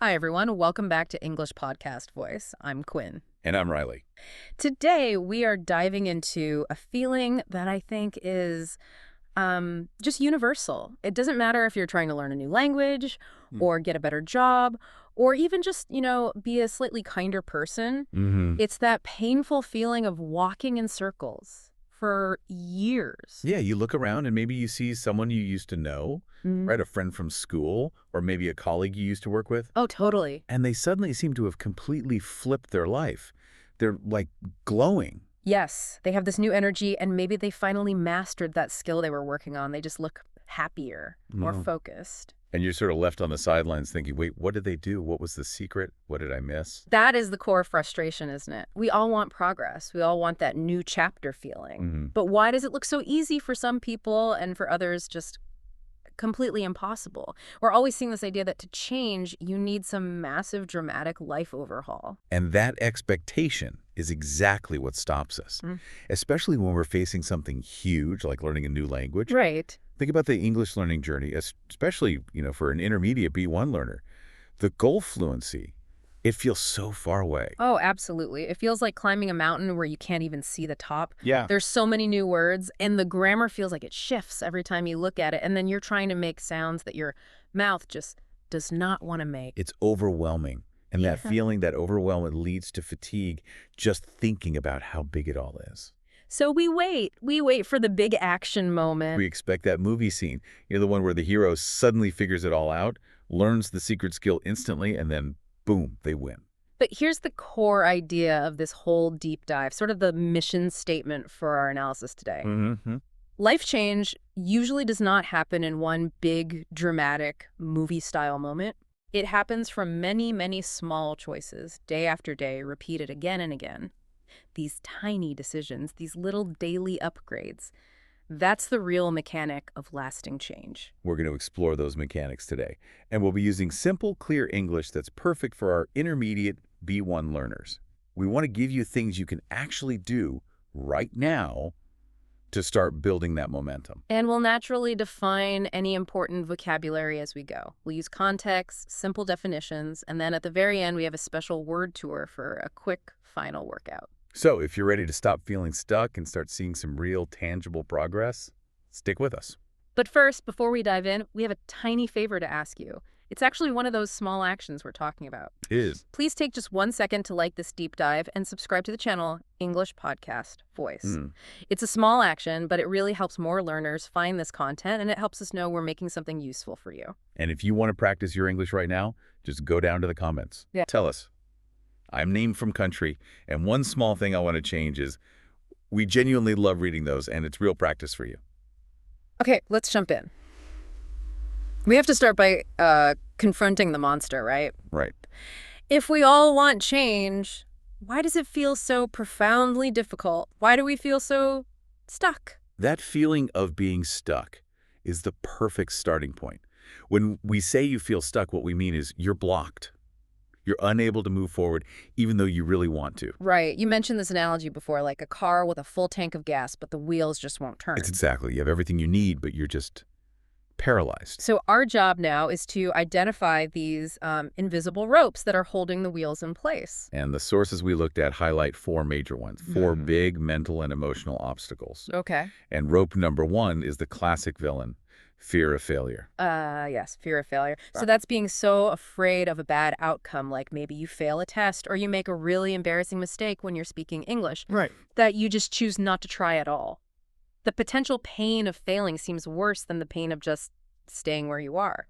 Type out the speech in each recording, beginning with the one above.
Hi, everyone. Welcome back to English Podcast Voice. I'm Quinn. And I'm Riley. Today, we are diving into a feeling that I think is just universal. It doesn't matter if you're trying to learn a new language or get a better job or even just, be a slightly kinder person. It's that painful feeling of walking in circles for years. Yeah, you look around and maybe you see someone you used to know, right? A friend from school or maybe a colleague you used to work with. Oh, totally. And they suddenly seem to have completely flipped their life. They're like glowing. Yes, they have this new energy, and maybe they finally mastered that skill they were working on. They just look happier, more focused. And you're sort of left on the sidelines thinking, wait, what did they do? What was the secret? What did I miss? That is the core frustration, isn't it? We all want progress. We all want that new chapter feeling. But why does it look so easy for some people and for others just completely impossible? We're always seeing this idea that to change, you need some massive, dramatic life overhaul. And that expectation is exactly what stops us, especially when we're facing something huge like learning a new language. Right. Think about the English learning journey, especially, for an intermediate B1 learner. The goal fluency, it feels so far away. Oh, absolutely. It feels like climbing a mountain where you can't even see the top. Yeah. There's so many new words, and the grammar feels like it shifts every time you look at it, and then you're trying to make sounds that your mouth just does not want to make. It's overwhelming. And that feeling, that overwhelm, leads to fatigue just thinking about how big it all is. So we wait. We wait for the big action moment. We expect that movie scene, the one where the hero suddenly figures it all out, learns the secret skill instantly, and then boom, they win. But here's the core idea of this whole deep dive, sort of the mission statement for our analysis today. Life change usually does not happen in one big, dramatic, movie-style moment. It happens from many, many small choices, day after day, repeated again and again. These tiny decisions, these little daily upgrades, that's the real mechanic of lasting change. We're going to explore those mechanics today, and we'll be using simple, clear English that's perfect for our intermediate B1 learners. We want to give you things you can actually do right now to start building that momentum. And we'll naturally define any important vocabulary as we go. We'll use context, simple definitions, and then at the very end, we have a special word tour for a quick final workout. So if you're ready to stop feeling stuck and start seeing some real, tangible progress, stick with us. But first, before we dive in, we have a tiny favor to ask you. It's actually one of those small actions we're talking about. It is. Please take just 1 second to like this deep dive and subscribe to the channel English Podcast Voice. It's a small action, but it really helps more learners find this content, and it helps us know we're making something useful for you. And if you want to practice your English right now, just go down to the comments. Yeah. Tell us. I'm named from country, and one small thing I want to change is we genuinely love reading those, and it's real practice for you. Okay, let's jump in. We have to start by confronting the monster, right? Right. If we all want change, why does it feel so profoundly difficult? Why do we feel so stuck? That feeling of being stuck is the perfect starting point. When we say you feel stuck, what we mean is you're blocked. You're unable to move forward, even though you really want to. Right. You mentioned this analogy before, like a car with a full tank of gas, but the wheels just won't turn. It's exactly. You have everything you need, but you're just paralyzed. So our job now is to identify these invisible ropes that are holding the wheels in place. And the sources we looked at highlight 4 major ones, 4 big mental and emotional obstacles. Okay. And rope number 1 is the classic villain, fear of failure. Yes, fear of failure. So that's being so afraid of a bad outcome, like maybe you fail a test or you make a really embarrassing mistake when you're speaking English. Right. That you just choose not to try at all. The potential pain of failing seems worse than the pain of just staying where you are.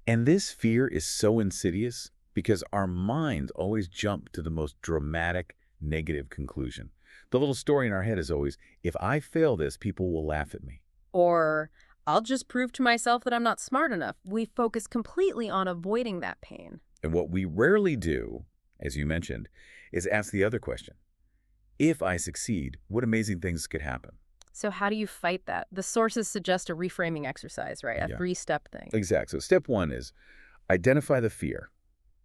And this fear is so insidious because our minds always jump to the most dramatic, negative conclusion. The little story in our head is always, if I fail this, people will laugh at me. Or I'll just prove to myself that I'm not smart enough. We focus completely on avoiding that pain. And what we rarely do, as you mentioned, is ask the other question. If I succeed, what amazing things could happen? So how do you fight that? The sources suggest a reframing exercise, right? A 3-step thing. Exactly. So step 1 is identify the fear,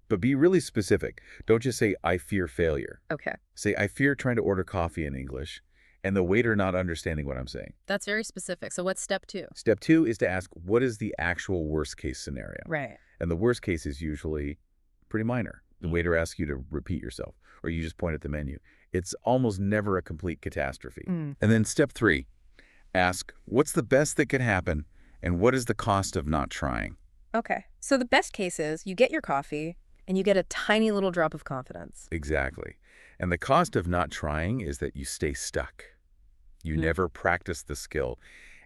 but be really specific. Don't just say, I fear failure. Okay. Say, I fear trying to order coffee in English and the waiter not understanding what I'm saying. That's very specific. So what's step 2? Step 2 is to ask, what is the actual worst case scenario? Right. And the worst case is usually pretty minor. The waiter asks you to repeat yourself, or you just point at the menu. It's almost never a complete catastrophe. And then step 3, ask, what's the best that could happen, and what is the cost of not trying? Okay. So the best case is you get your coffee and you get a tiny little drop of confidence. Exactly. And the cost of not trying is that you stay stuck. You never practice the skill.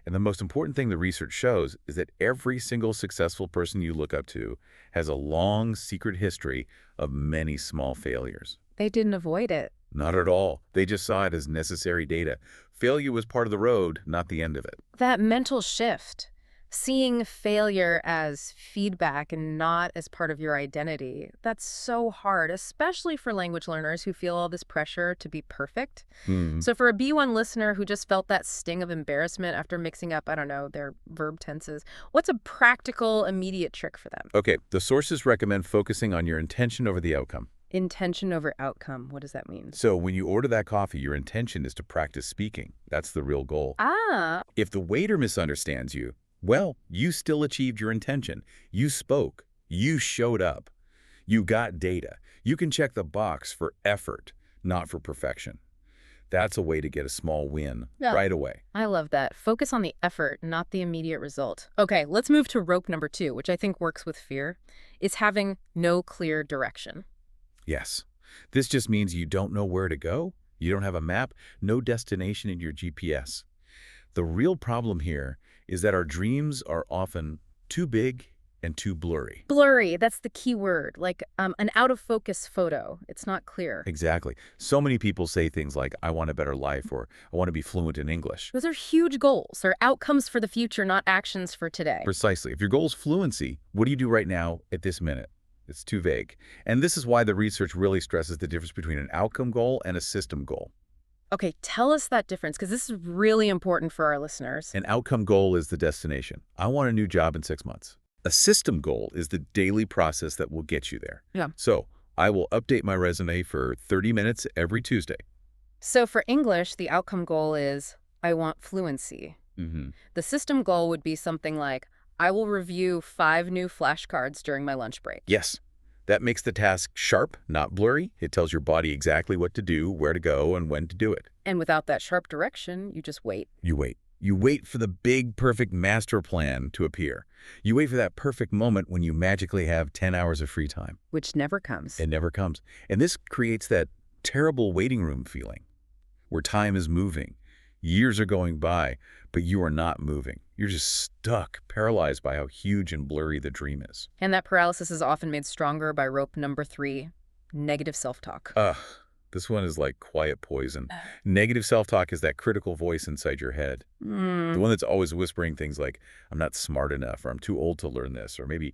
And the most important thing the research shows is that every single successful person you look up to has a long, secret history of many small failures. They didn't avoid it. Not at all. They just saw it as necessary data. Failure was part of the road, not the end of it. That mental shift, seeing failure as feedback and not as part of your identity, that's so hard, especially for language learners who feel all this pressure to be perfect. So for a B1 listener who just felt that sting of embarrassment after mixing up, I don't know, their verb tenses, what's a practical, immediate trick for them? Okay, the sources recommend focusing on your intention over the outcome. Intention over outcome. What does that mean? So when you order that coffee, your intention is to practice speaking. That's the real goal. If the waiter misunderstands you, well, you still achieved your intention. You spoke. You showed up. You got data. You can check the box for effort, not for perfection. That's a way to get a small win right away. I love that. Focus on the effort, not the immediate result. Okay, let's move to rope number 2, which I think works with fear. It's having no clear direction. Yes. This just means you don't know where to go. You don't have a map, no destination in your GPS. The real problem here is that our dreams are often too big and too blurry. Blurry, that's the key word, like an out-of-focus photo. It's not clear. Exactly. So many people say things like, I want a better life, or I want to be fluent in English. Those are huge goals. They're outcomes for the future, not actions for today. Precisely. If your goal is fluency, what do you do right now at this minute? It's too vague. And this is why the research really stresses the difference between an outcome goal and a system goal. Okay, tell us that difference, because this is really important for our listeners. An outcome goal is the destination. I want a new job in 6 months. A system goal is the daily process that will get you there. So I will update my resume for 30 minutes every Tuesday. So for English, the outcome goal is, I want fluency. The system goal would be something like, I will review 5 new flashcards during my lunch break. Yes. That makes the task sharp, not blurry. It tells your body exactly what to do, where to go, and when to do it. And without that sharp direction, you just wait. You wait. You wait for the big, perfect master plan to appear. You wait for that perfect moment when you magically have 10 hours of free time. Which never comes. It never comes. And this creates that terrible waiting room feeling, where time is moving. Years are going by, but you are not moving. You're just stuck, paralyzed by how huge and blurry the dream is. And that paralysis is often made stronger by rope number 3, negative self-talk. This one is like quiet poison. Negative self-talk is that critical voice inside your head. The one that's always whispering things like, I'm not smart enough, or I'm too old to learn this, or maybe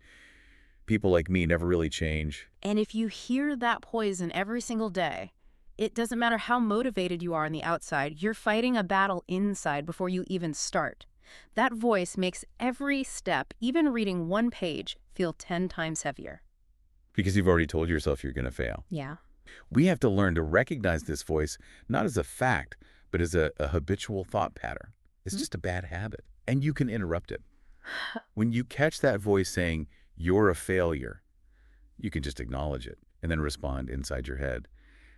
people like me never really change. And if you hear that poison every single day, it doesn't matter how motivated you are on the outside, you're fighting a battle inside before you even start. That voice makes every step, even reading 1 page, feel 10 times heavier. Because you've already told yourself you're going to fail. Yeah. We have to learn to recognize this voice not as a fact, but as a habitual thought pattern. It's just a bad habit, and you can interrupt it. When you catch that voice saying, you're a failure, you can just acknowledge it and then respond inside your head.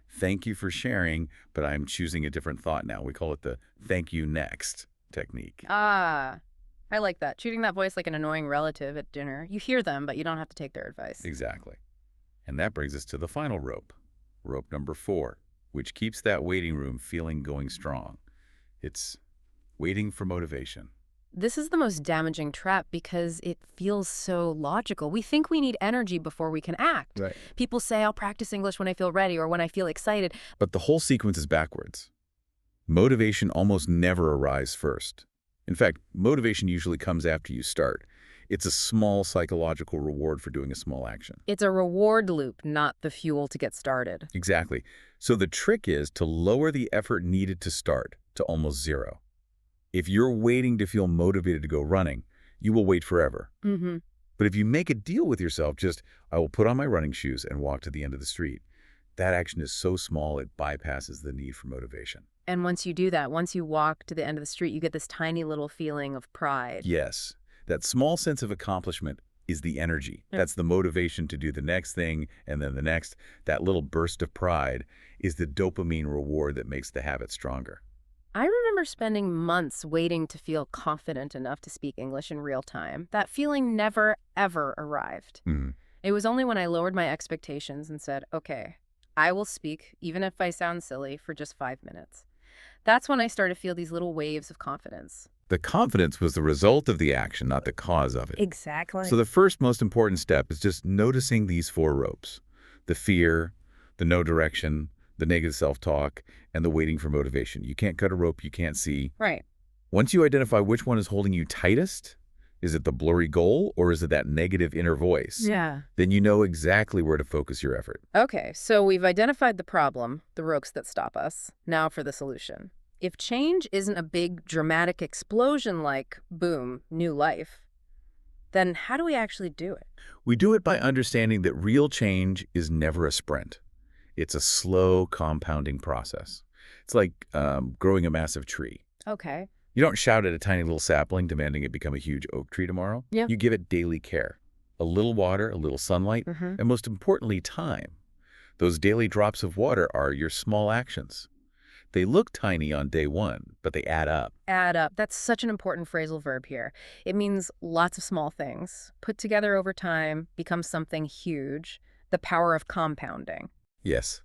Thank you for sharing, but I'm choosing a different thought now. We call it the thank you next technique. I like that. Treating that voice like an annoying relative at dinner. You hear them, but you don't have to take their advice. Exactly. And that brings us to the final rope, rope number 4, which keeps that waiting room feeling going strong. It's waiting for motivation. This is the most damaging trap because it feels so logical. We think we need energy before we can act. Right. People say, I'll practice English when I feel ready or when I feel excited. But the whole sequence is backwards. Motivation almost never arrives first. In fact, motivation usually comes after you start. It's a small psychological reward for doing a small action. It's a reward loop, not the fuel to get started. Exactly. So the trick is to lower the effort needed to start to almost 0. If you're waiting to feel motivated to go running, you will wait forever. But if you make a deal with yourself, just, I will put on my running shoes and walk to the end of the street, that action is so small it bypasses the need for motivation. And once you do that, once you walk to the end of the street, you get this tiny little feeling of pride. Yes. That small sense of accomplishment is the energy. That's the motivation to do the next thing and then the next. That little burst of pride is the dopamine reward that makes the habit stronger. I remember spending months waiting to feel confident enough to speak English in real time. That feeling never, ever arrived. Hmm. It was only when I lowered my expectations and said, okay, I will speak, even if I sound silly, for just 5 minutes. That's when I started to feel these little waves of confidence. The confidence was the result of the action, not the cause of it. Exactly. So the first most important step is just noticing these four ropes: the fear, the no direction, the negative self-talk, and the waiting for motivation. You can't cut a rope you can't see. Right. Once you identify which one is holding you tightest, is it the blurry goal or is it that negative inner voice? Yeah. Then you know exactly where to focus your effort. Okay, so we've identified the problem, the ropes that stop us. Now for the solution. If change isn't a big, dramatic explosion like, boom, new life, then how do we actually do it? We do it by understanding that real change is never a sprint. It's a slow, compounding process. It's like growing a massive tree. Okay. You don't shout at a tiny little sapling demanding it become a huge oak tree tomorrow. Yeah. You give it daily care. A little water, a little sunlight, and most importantly, time. Those daily drops of water are your small actions. They look tiny on day one, but they add up. Add up. That's such an important phrasal verb here. It means lots of small things, put together over time, become something huge. The power of compounding. Yes.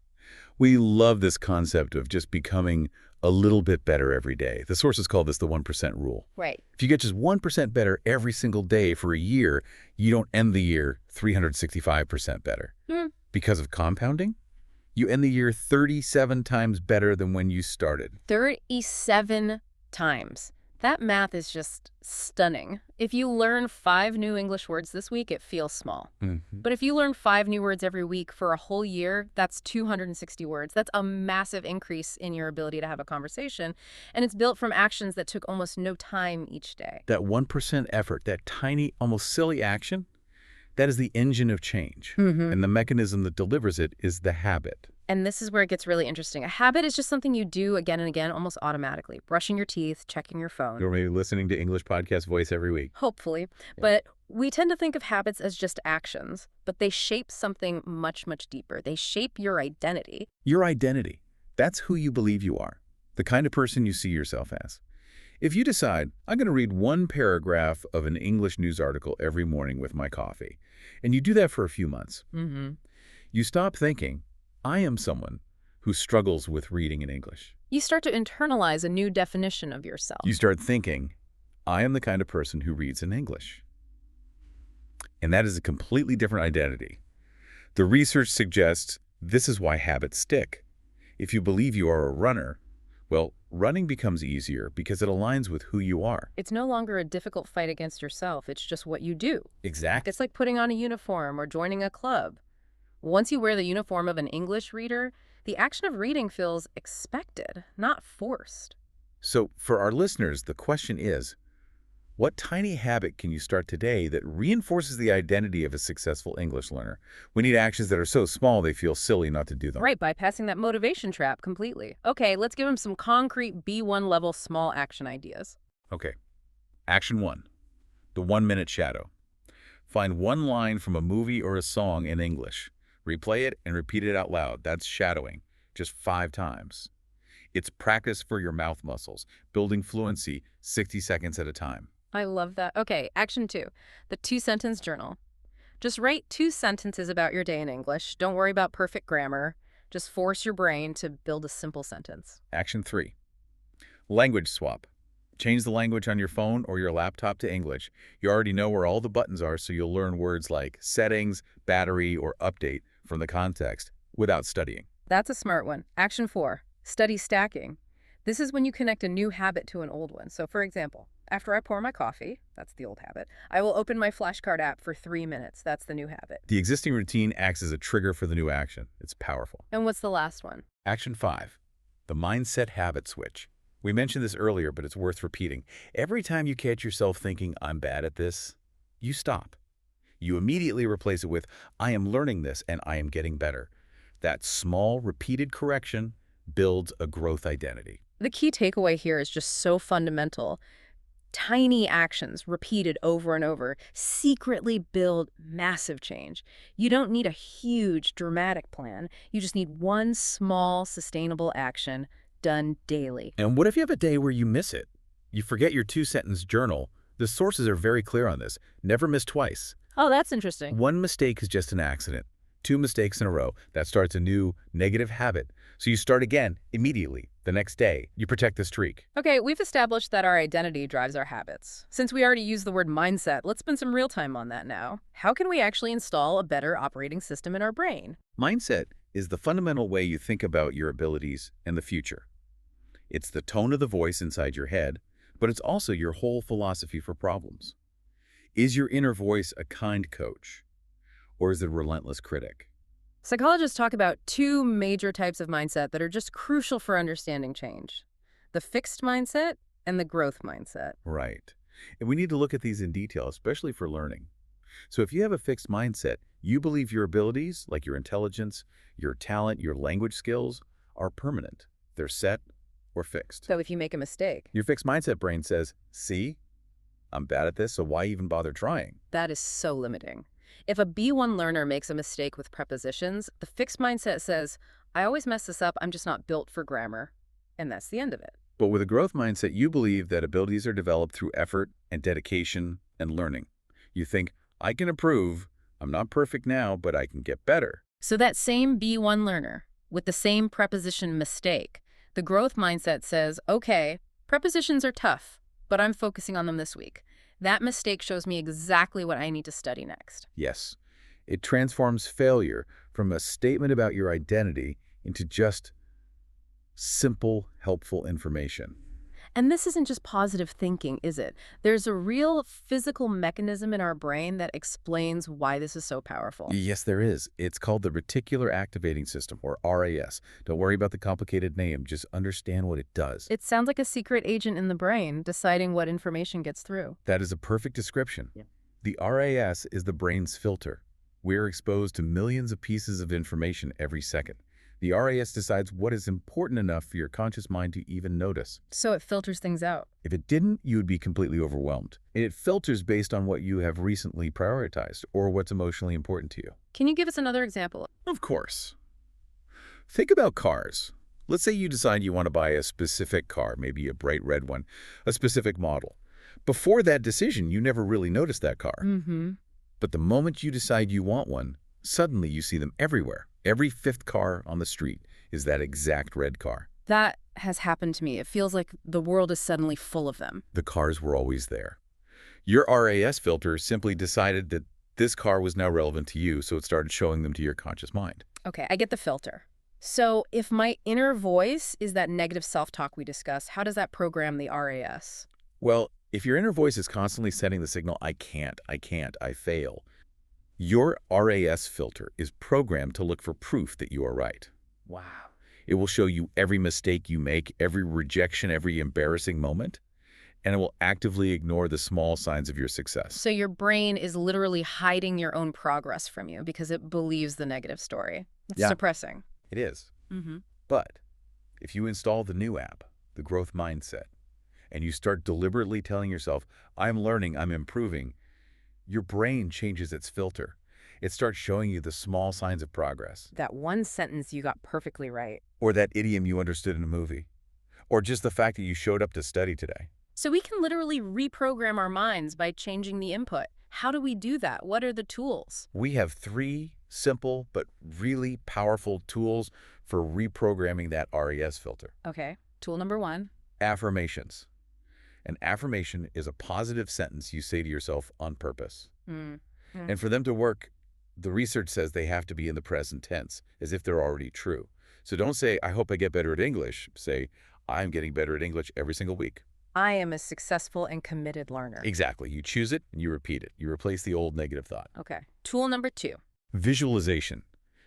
We love this concept of just becoming a little bit better every day. The sources call this the 1% rule. Right. If you get just 1% better every single day for a year, you don't end the year 365% better. Because of compounding, you end the year 37 times better than when you started. 37 times. That math is just stunning. If you learn 5 new English words this week, it feels small. But if you learn 5 new words every week for a whole year, that's 260 words. That's a massive increase in your ability to have a conversation. And it's built from actions that took almost no time each day. That 1% effort, that tiny, almost silly action, that is the engine of change. And the mechanism that delivers it is the habit. And this is where it gets really interesting. A habit is just something you do again and again, almost automatically. Brushing your teeth, checking your phone. Or maybe listening to English Podcast Voice every week. Hopefully. But we tend to think of habits as just actions, but they shape something much, much deeper. They shape your identity. Your identity. That's who you believe you are. The kind of person you see yourself as. If you decide, I'm going to read one paragraph of an English news article every morning with my coffee, and you do that for a few months, you stop thinking, I am someone who struggles with reading in English. You start to internalize a new definition of yourself. You start thinking, I am the kind of person who reads in English. And that is a completely different identity. The research suggests this is why habits stick. If you believe you are a runner, well, running becomes easier because it aligns with who you are. It's no longer a difficult fight against yourself. It's just what you do. Exactly. It's like putting on a uniform or joining a club. Once you wear the uniform of an English reader, the action of reading feels expected, not forced. So for our listeners, the question is, what tiny habit can you start today that reinforces the identity of a successful English learner? We need actions that are so small they feel silly not to do them. Right, bypassing that motivation trap completely. Okay, let's give them some concrete B1 level small action ideas. Okay. Action 1, the 1-minute shadow. Find one line from a movie or a song in English. Replay it and repeat it out loud. That's shadowing, just 5 times. It's practice for your mouth muscles, building fluency 60 seconds at a time. I love that. Okay, action 2, the 2-sentence journal. Just write 2 sentences about your day in English. Don't worry about perfect grammar. Just force your brain to build a simple sentence. Action 3, language swap. Change the language on your phone or your laptop to English. You already know where all the buttons are, so you'll learn words like settings, battery, or update from the context without studying. That's a smart one. Action 4, study stacking. This is when you connect a new habit to an old one. So for example, after I pour my coffee, that's the old habit, I will open my flashcard app for 3 minutes. That's the new habit. The existing routine acts as a trigger for the new action. It's powerful. And what's the last one? Action 5, the mindset habit switch. We mentioned this earlier, but it's worth repeating. Every time you catch yourself thinking, I'm bad at this, you stop. You immediately replace it with, I am learning this and I am getting better. That small, repeated correction builds a growth identity. The key takeaway here is just so fundamental. Tiny actions repeated over and over secretly build massive change. You don't need a huge, dramatic plan. You just need one small, sustainable action done daily. And what if you have a day where you miss it? You forget your two-sentence journal. The sources are very clear on this. Never miss twice. Oh, that's interesting. One mistake is just an accident. Two mistakes in a row, that starts a new negative habit. So you start again immediately. The next day, you protect the streak. Okay, we've established that our identity drives our habits. Since we already used the word mindset, let's spend some real time on that now. How can we actually install a better operating system in our brain? Mindset is the fundamental way you think about your abilities and the future. It's the tone of the voice inside your head, but it's also your whole philosophy for problems. Is your inner voice a kind coach, or is it a relentless critic? Psychologists talk about two major types of mindset that are just crucial for understanding change: the fixed mindset and the growth mindset. Right. And we need to look at these in detail, especially for learning. So if you have a fixed mindset, you believe your abilities, like your intelligence, your talent, your language skills, are permanent. They're set or fixed. So if you make a mistake, Your fixed mindset brain says, see, I'm bad at this, so why even bother trying? that is so limiting. If a B1 learner makes a mistake with prepositions, the fixed mindset says, I always mess this up, I'm just not built for grammar. And that's the end of it. But with a growth mindset, you believe that abilities are developed through effort and dedication and learning. You think, I can improve. I'm not perfect now, but I can get better. So that same B1 learner, with the same preposition mistake, the growth mindset says, okay, prepositions are tough, but I'm focusing on them this week. That mistake shows me exactly what I need to study next. Yes, it transforms failure from a statement about your identity into just simple, helpful information. And this isn't just positive thinking, is it? There's a real physical mechanism in our brain that explains why this is so powerful. Yes, there is. It's called the Reticular Activating System, or RAS. Don't worry about the complicated name. Just understand what it does. It sounds like a secret agent in the brain deciding what information gets through. That is a perfect description. Yeah. The RAS is the brain's filter. We're exposed to millions of pieces of information every second. The RAS decides what is important enough for your conscious mind to even notice. So it filters things out. If it didn't, you would be completely overwhelmed. And it filters based on what you have recently prioritized or what's emotionally important to you. Can you give us another example? Of course. Think about cars. Let's say you decide you want to buy a specific car, maybe a bright red one, a specific model. Before that decision, you never really noticed that car. But the moment you decide you want one, suddenly you see them everywhere. Every fifth car on the street is that exact red car. That has happened to me. It feels like the world is suddenly full of them. The cars were always there. Your RAS filter simply decided that this car was now relevant to you, so it started showing them to your conscious mind. Okay, I get the filter. So if my inner voice is that negative self-talk we discussed, how does that program the RAS? Well, if your inner voice is constantly sending the signal, I can't, I fail, your RAS filter is programmed to look for proof that you are right. Wow. It will show you every mistake you make, every rejection, every embarrassing moment, and it will actively ignore the small signs of your success. So your brain is literally hiding your own progress from you because it believes the negative story. It's suppressing. It is. But if you install the new app, the growth mindset, and you start deliberately telling yourself, I'm learning, I'm improving, your brain changes its filter. It starts showing you the small signs of progress. That one sentence you got perfectly right. Or that idiom you understood in a movie. Or just the fact that you showed up to study today. So we can literally reprogram our minds by changing the input. How do we do that? What are the tools? We have 3 simple but really powerful tools for reprogramming that RAS filter. Okay. Tool number 1. Affirmations. An affirmation is a positive sentence you say to yourself on purpose. And for them to work, the research says they have to be in the present tense, as if they're already true. So don't say, I hope I get better at English. Say, I'm getting better at English every single week. I am a successful and committed learner. Exactly. You choose it and you repeat it. You replace the old negative thought. Okay. Tool number 2. Visualization.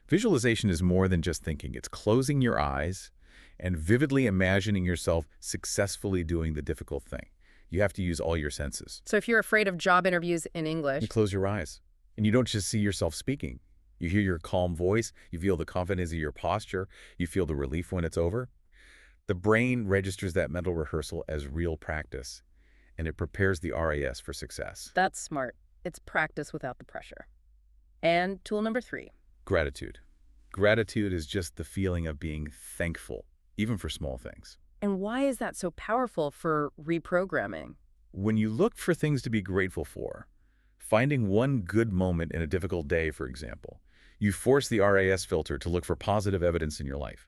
Visualization is more than just thinking. It's closing your eyes and vividly imagining yourself successfully doing the difficult thing. You have to use all your senses. So if you're afraid of job interviews in English, You close your eyes, and you don't just see yourself speaking. You hear your calm voice, you feel the confidence of your posture, you feel the relief when it's over. The brain registers that mental rehearsal as real practice, and it prepares the RAS for success. That's smart. It's practice without the pressure. And tool number 3. Gratitude. Gratitude is just the feeling of being thankful, even for small things. And why is that so powerful for reprogramming? When you look for things to be grateful for, finding one good moment in a difficult day, for example, you force the RAS filter to look for positive evidence in your life.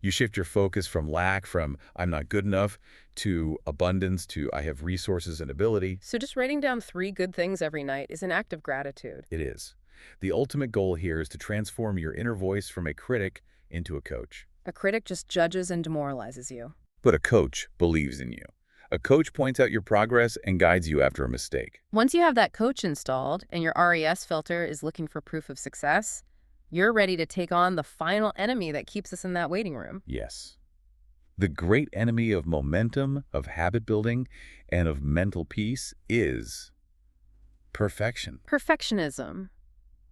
You shift your focus from lack, from I'm not good enough, to abundance, to I have resources and ability. So just writing down 3 good things every night is an act of gratitude. It is. The ultimate goal here is to transform your inner voice from a critic into a coach. A critic just judges and demoralizes you. But a coach believes in you. A coach points out your progress and guides you after a mistake. Once you have that coach installed and your RAS filter is looking for proof of success, you're ready to take on the final enemy that keeps us in that waiting room. Yes. The great enemy of momentum, of habit building, and of mental peace is perfection. Perfectionism.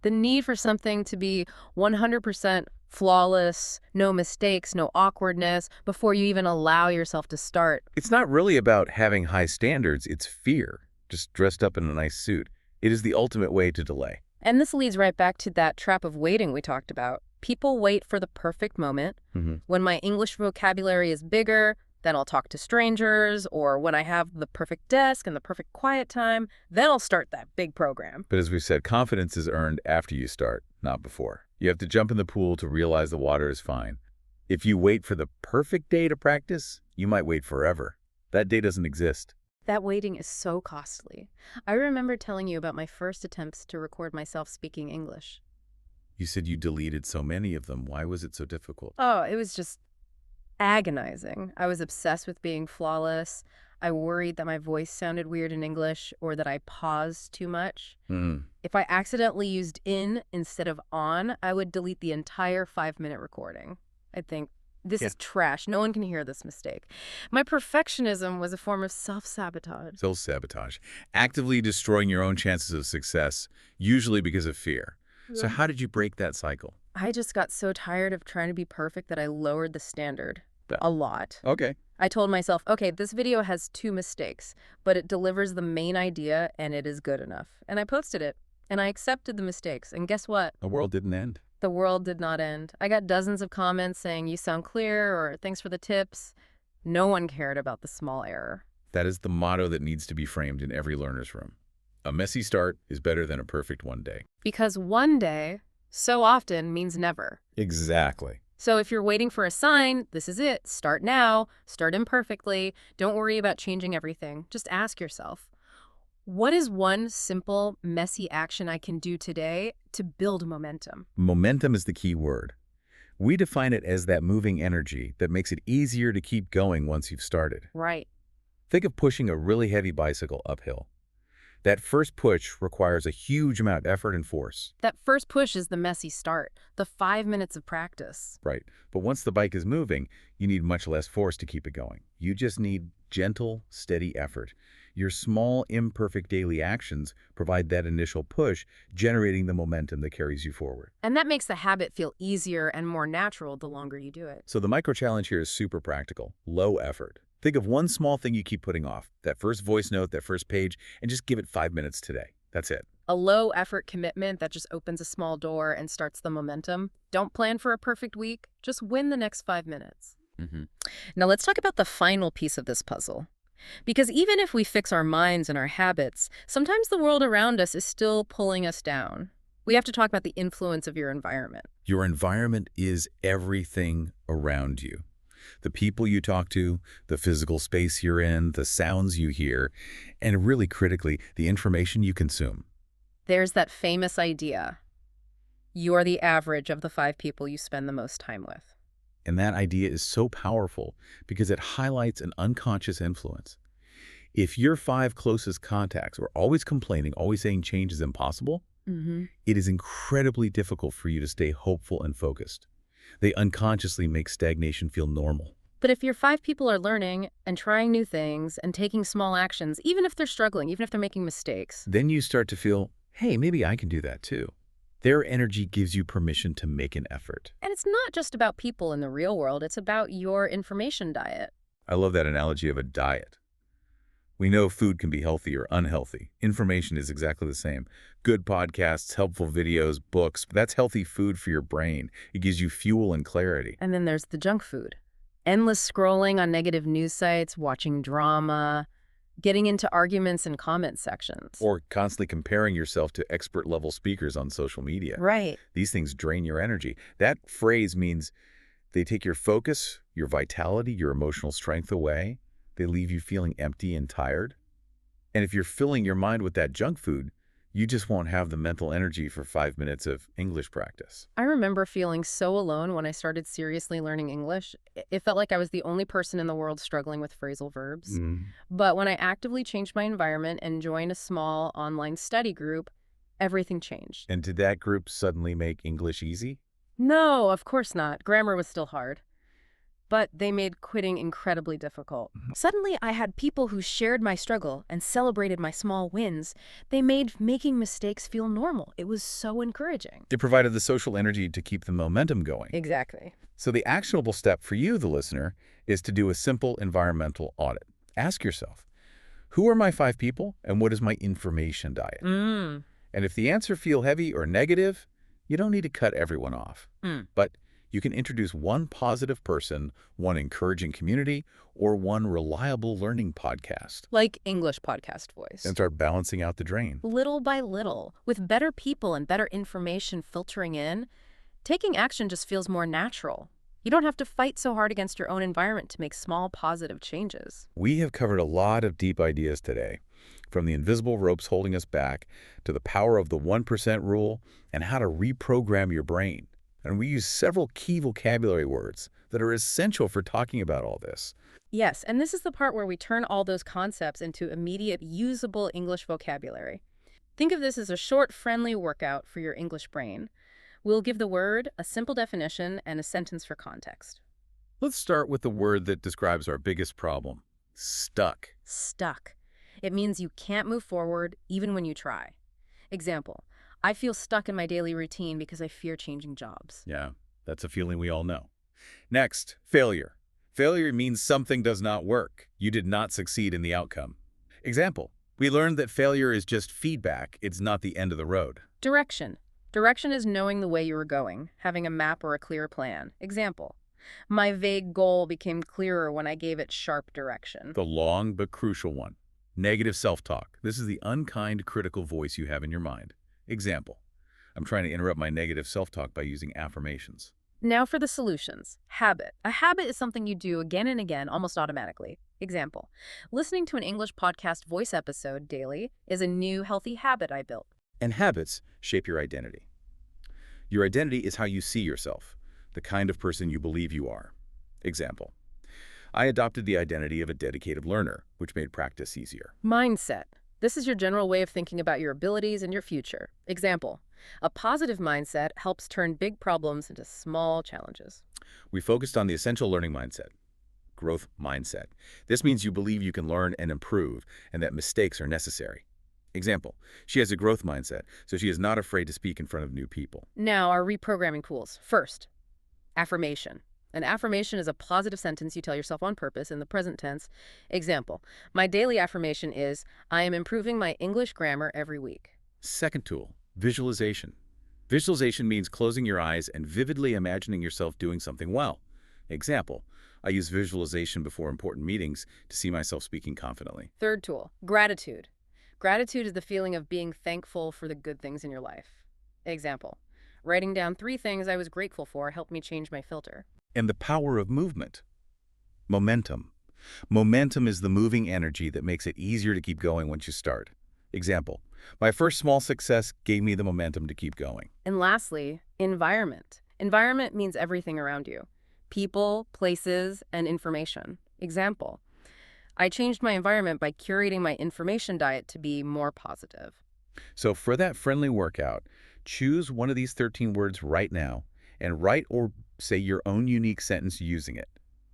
The need for something to be 100% flawless, no mistakes, no awkwardness, before you even allow yourself to start. It's not really about having high standards, it's fear, just dressed up in a nice suit. It is the ultimate way to delay. And this leads right back to that trap of waiting we talked about. People wait for the perfect moment. When my English vocabulary is bigger, then I'll talk to strangers, or when I have the perfect desk and the perfect quiet time, then I'll start that big program. But as we said, confidence is earned after you start, not before. You have to jump in the pool to realize the water is fine. If you wait for the perfect day to practice, you might wait forever. That day doesn't exist. That waiting is so costly. I remember telling you about my first attempts to record myself speaking English. You said you deleted so many of them. Why was it so difficult? Oh, it was just agonizing. I was obsessed with being flawless. I worried that my voice sounded weird in English or that I paused too much. If I accidentally used in instead of on, I would delete the entire 5-minute recording. I'd think, this is trash. No one can hear this mistake. My perfectionism was a form of self-sabotage. Self-sabotage. Actively destroying your own chances of success, usually because of fear. So how did you break that cycle? I just got so tired of trying to be perfect that I lowered the standard a lot. Okay. I told myself, okay, this video has 2 mistakes, but it delivers the main idea and it is good enough. And I posted it, and I accepted the mistakes. And guess what? The world didn't end. The world did not end. I got dozens of comments saying, you sound clear, or thanks for the tips. No one cared about the small error. That is the motto that needs to be framed in every learner's room. A messy start is better than a perfect one day. Because one day, so often, means never. Exactly. So if you're waiting for a sign, this is it. Start now. Start imperfectly. Don't worry about changing everything. Just ask yourself, what is one simple, messy action I can do today to build momentum? Momentum is the key word. We define it as that moving energy that makes it easier to keep going once you've started. Right. Think of pushing a really heavy bicycle uphill. That first push requires a huge amount of effort and force. That first push is the messy start, the 5 minutes of practice. Right. But once the bike is moving, you need much less force to keep it going. You just need gentle, steady effort. Your small, imperfect daily actions provide that initial push, generating the momentum that carries you forward. And that makes the habit feel easier and more natural the longer you do it. So the micro-challenge here is super practical, low effort. Think of one small thing you keep putting off, that first voice note, that first page, and just give it 5 minutes today. That's it. A low-effort commitment that just opens a small door and starts the momentum. Don't plan for a perfect week. Just win the next 5 minutes. Now let's talk about the final piece of this puzzle. Because even if we fix our minds and our habits, sometimes the world around us is still pulling us down. We have to talk about the influence of your environment. Your environment is everything around you. The people you talk to, the physical space you're in, the sounds you hear, and really critically, the information you consume. There's that famous idea. You are the average of the 5 people you spend the most time with. And that idea is so powerful because it highlights an unconscious influence. If your 5 closest contacts are always complaining, always saying change is impossible, it is incredibly difficult for you to stay hopeful and focused. They unconsciously make stagnation feel normal. But if your 5 people are learning and trying new things and taking small actions, even if they're struggling, even if they're making mistakes, then you start to feel, hey, maybe I can do that too. Their energy gives you permission to make an effort. And it's not just about people in the real world, it's about your information diet. I love that analogy of a diet. We know food can be healthy or unhealthy. Information is exactly the same. Good podcasts, helpful videos, books, that's healthy food for your brain. It gives you fuel and clarity. And then there's the junk food. Endless scrolling on negative news sites, watching drama, getting into arguments in comment sections. Or constantly comparing yourself to expert-level speakers on social media. Right. These things drain your energy. That phrase means they take your focus, your vitality, your emotional strength away. They leave you feeling empty and tired. And if you're filling your mind with that junk food, you just won't have the mental energy for 5 minutes of English practice. I remember feeling so alone when I started seriously learning English. It felt like I was the only person in the world struggling with phrasal verbs. But when I actively changed my environment and joined a small online study group, everything changed. And did that group suddenly make English easy? No, of course not. Grammar was still hard. But they made quitting incredibly difficult. Suddenly, I had people who shared my struggle and celebrated my small wins. They made making mistakes feel normal. It was so encouraging. It provided the social energy to keep the momentum going. Exactly. So the actionable step for you, the listener, is to do a simple environmental audit. Ask yourself, who are my 5 people and what is my information diet? And if the answer feels heavy or negative, you don't need to cut everyone off. But you can introduce one positive person, one encouraging community, or one reliable learning podcast. Like English Podcast Voice. And start balancing out the drain. Little by little, with better people and better information filtering in, taking action just feels more natural. You don't have to fight so hard against your own environment to make small positive changes. We have covered a lot of deep ideas today, from the invisible ropes holding us back to the power of the 1% rule and how to reprogram your brain. And we use several key vocabulary words that are essential for talking about all this. Yes, and this is the part where we turn all those concepts into immediate, usable English vocabulary. Think of this as a short, friendly workout for your English brain. We'll give the word a simple definition and a sentence for context. Let's start with the word that describes our biggest problem, stuck. Stuck. It means you can't move forward even when you try. Example, I feel stuck in my daily routine because I fear changing jobs. Yeah, that's a feeling we all know. Next, failure. Failure means something does not work. You did not succeed in the outcome. Example, we learned that failure is just feedback. It's not the end of the road. Direction. Direction is knowing the way you are going, having a map or a clear plan. Example, my vague goal became clearer when I gave it sharp direction. The long but crucial one, negative self-talk. This is the unkind, critical voice you have in your mind. Example, I'm trying to interrupt my negative self-talk by using affirmations. Now for the solutions. Habit. A habit is something you do again and again, almost automatically. Example, listening to an English podcast voice episode daily is a new healthy habit I built. And habits shape your identity. Your identity is how you see yourself, the kind of person you believe you are. Example, I adopted the identity of a dedicated learner, which made practice easier. Mindset. This is your general way of thinking about your abilities and your future. Example, a positive mindset helps turn big problems into small challenges. We focused on the essential learning mindset, growth mindset. This means you believe you can learn and improve and that mistakes are necessary. Example, she has a growth mindset, so she is not afraid to speak in front of new people. Now, our reprogramming tools. First, affirmation. An affirmation is a positive sentence you tell yourself on purpose in the present tense. Example, my daily affirmation is, I am improving my English grammar every week. Second tool, visualization. Visualization means closing your eyes and vividly imagining yourself doing something well. Example, I use visualization before important meetings to see myself speaking confidently. Third tool, gratitude. Gratitude is the feeling of being thankful for the good things in your life. Example, writing down 3 things I was grateful for helped me change my filter. And the power of movement. Momentum. Momentum is the moving energy that makes it easier to keep going once you start. Example, my first small success gave me the momentum to keep going. And lastly, environment. Environment means everything around you. People, places, and information. Example, I changed my environment by curating my information diet to be more positive. So for that friendly workout, choose one of these 13 words right now and write or say your own unique sentence using it.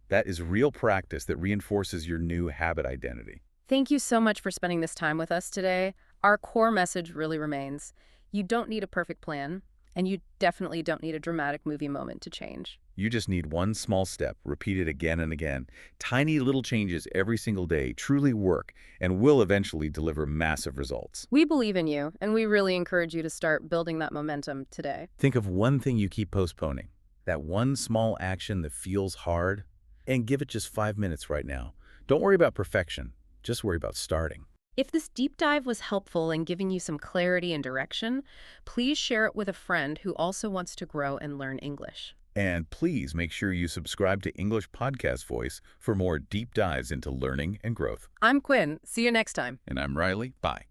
That is real practice that reinforces your new habit identity. Thank you so much for spending this time with us today. Our core message really remains, you don't need a perfect plan, And you definitely don't need a dramatic movie moment to change. You just need one small step, repeated again and again. Tiny little changes every single day truly work and will eventually deliver massive results. We believe in you, and we really encourage you to start building that momentum today. Think of one thing you keep postponing, that one small action that feels hard, and give it just 5 minutes right now. Don't worry about perfection. Just worry about starting. If this deep dive was helpful in giving you some clarity and direction, please share it with a friend who also wants to grow and learn English. And please make sure you subscribe to English Podcast Voice for more deep dives into learning and growth. I'm Quinn. See you next time. And I'm Riley. Bye.